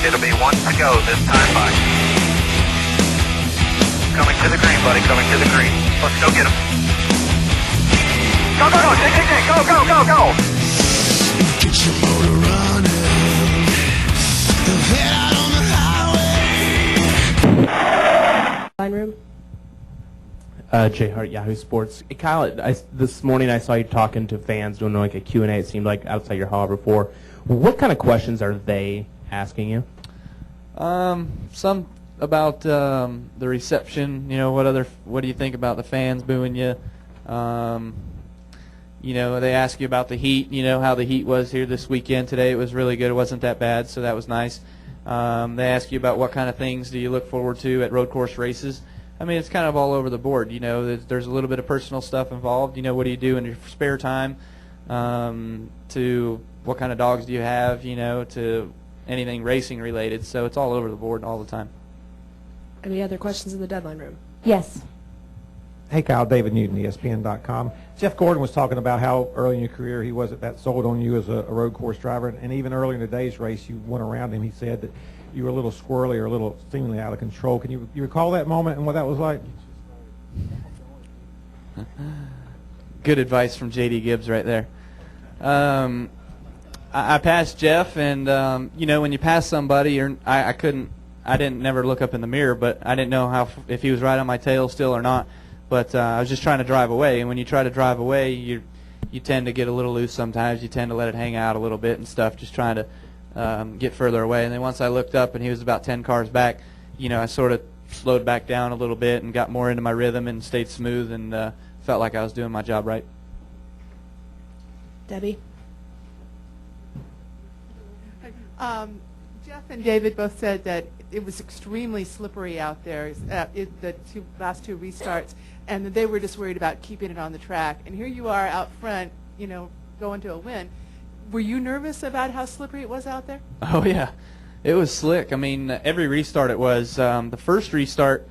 It'll be one to go this time by. Coming to the green, buddy, coming to the green. Let's go get him. Go, go, go, go, go, go, go! Get your motor running. Head out on the highway. Line room. Jay Hart, Yahoo Sports. Hey, Kyle, this morning I saw you talking to fans doing like a Q&A, it seemed like, outside your hall before. What kind of questions are they asking you? Some about the reception. You know, what do you think about the fans booing you? You know, they ask you about the heat. You know how the heat was here this weekend. Today it was really good. It wasn't that bad, so that was nice. They ask you about what kind of things do you look forward to at road course races. I mean, it's kind of all over the board. You know, there's a little bit of personal stuff involved. You know, what do you do in your spare time? To what kind of dogs do you have? You know, to anything racing related. So it's all over the board all the time. Any other questions in the deadline room? Yes. Hey, Kyle, David Newton, ESPN.com. Jeff Gordon was talking about how early in your career he wasn't that sold on you as a road course driver, and even early in today's race, you went around him. He said that you were a little squirrely or a little seemingly out of control. Can you recall that moment and what that was like? Good advice from J.D. Gibbs right there. I passed Jeff, and you know, when you pass somebody, I didn't never look up in the mirror, but I didn't know if he was right on my tail still or not. But I was just trying to drive away, and when you try to drive away, you tend to get a little loose sometimes. You tend to let it hang out a little bit and stuff, just trying to get further away. And then once I looked up and he was about 10 cars back, you know, I sort of slowed back down a little bit and got more into my rhythm and stayed smooth and felt like I was doing my job right. Debbie? Jeff and David both said that it was extremely slippery out there, the last two restarts, and that they were just worried about keeping it on the track. And here you are out front, you know, going to a win. Were you nervous about how slippery it was out there? Oh, yeah. It was slick. I mean, every restart it was. The first restart,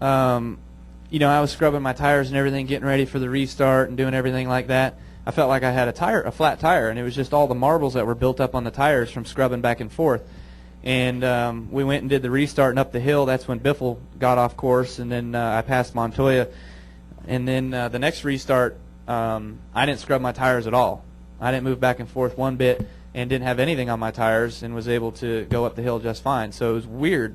you know, I was scrubbing my tires and everything, getting ready for the restart and doing everything like that. I felt like I had a flat tire, and it was just all the marbles that were built up on the tires from scrubbing back and forth. And we went and did the restart, and up the hill, that's when Biffle got off course, and then I passed Montoya. And then the next restart, I didn't scrub my tires at all. I didn't move back and forth one bit and didn't have anything on my tires and was able to go up the hill just fine. So it was weird.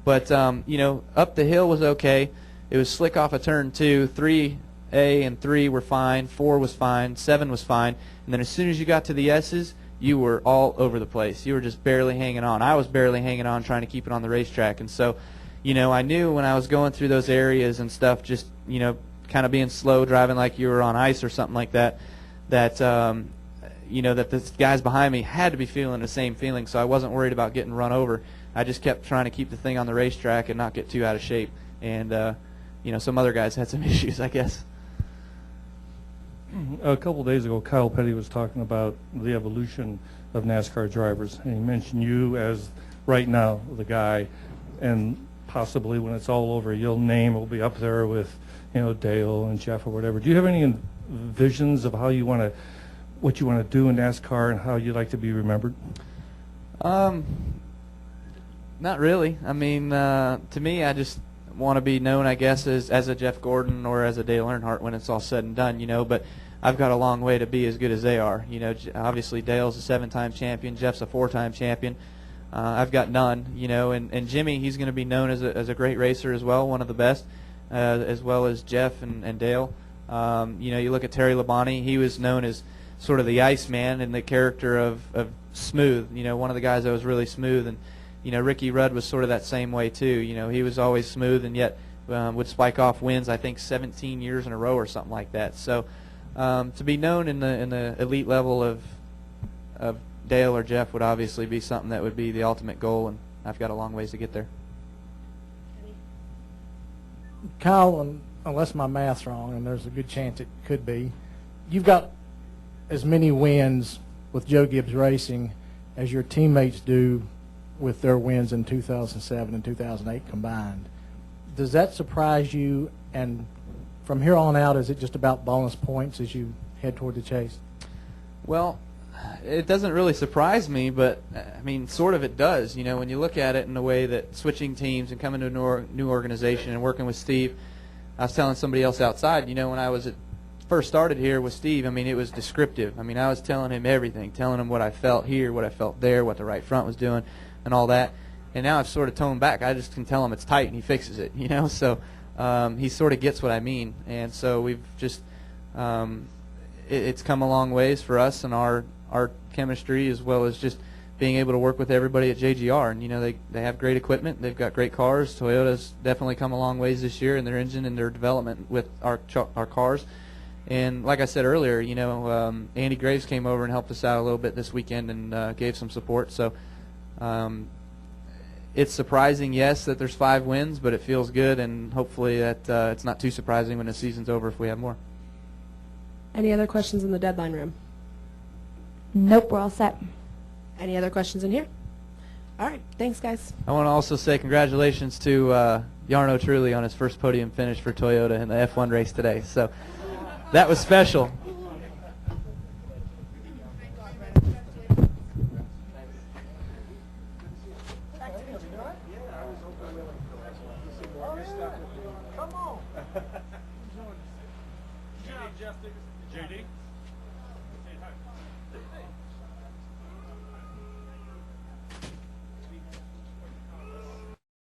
But, you know, up the hill was okay. It was slick off of turn 2. 3A and 3 were fine. 4 was fine. 7 was fine. And then as soon as you got to the S's, you were all over the place. You were just barely hanging on. I was barely hanging on trying to keep it on the racetrack. And so, you know, I knew when I was going through those areas and stuff, just, you know, kind of being slow, driving like you were on ice or something like that, that, you know, that the guys behind me had to be feeling the same feeling, so I wasn't worried about getting run over. I just kept trying to keep the thing on the racetrack and not get too out of shape. And, you know, some other guys had some issues, I guess. A couple of days ago, Kyle Petty was talking about the evolution of NASCAR drivers, and he mentioned you as, right now, the guy, and possibly when it's all over, your name will be up there with, you know, Dale and Jeff or whatever. Do you have any visions of how you want to, what you want to do in NASCAR and how you'd like to be remembered? Not really. I mean, to me, I just want to be known, I guess, as a Jeff Gordon or as a Dale Earnhardt when it's all said and done, you know, but I've got a long way to be as good as they are. You know, obviously Dale's a 7-time champion, Jeff's a 4-time champion. I've got none, you know, and Jimmy, he's going to be known as a great racer as well, one of the best, as well as Jeff and Dale. You know, you look at Terry Labonte, he was known as sort of the Iceman and the character of smooth, you know, one of the guys that was really smooth. And, you know, Ricky Rudd was sort of that same way too. You know, he was always smooth and yet would spike off wins, I think 17 years in a row or something like that. So to be known in the elite level of Dale or Jeff would obviously be something that would be the ultimate goal, and I've got a long ways to get there. Kyle, unless my math's wrong, and there's a good chance it could be, you've got as many wins with Joe Gibbs Racing as your teammates do with their wins in 2007 and 2008 combined. Does that surprise you? And from here on out, is it just about bonus points as you head toward the chase? Well, it doesn't really surprise me, but I mean, sort of it does. You know, when you look at it in a way that switching teams and coming to a new organization and working with Steve, I was telling somebody else outside, you know, when I was first started here with Steve, I mean, it was descriptive. I mean, I was telling him everything, telling him what I felt here, what I felt there, what the right front was doing, and all that. And now I've sort of toned back. I just can tell him it's tight, and he fixes it, you know. So he sort of gets what I mean. And so we've just it's come a long ways for us and our chemistry, as well as just being able to work with everybody at JGR. And, you know, they have great equipment. They've got great cars. Toyota's definitely come a long ways this year in their engine and their development with our cars. And like I said earlier, you know, Andy Graves came over and helped us out a little bit this weekend and gave some support. So it's surprising, yes, that there's 5 wins, but it feels good, and hopefully that it's not too surprising when the season's over if we have more. Any other questions in the deadline room? Nope, we're all set. Any other questions in here? All right, thanks, guys. I want to also say congratulations to Jarno Trulli on his first podium finish for Toyota in the F1 race today. So that was special. JD?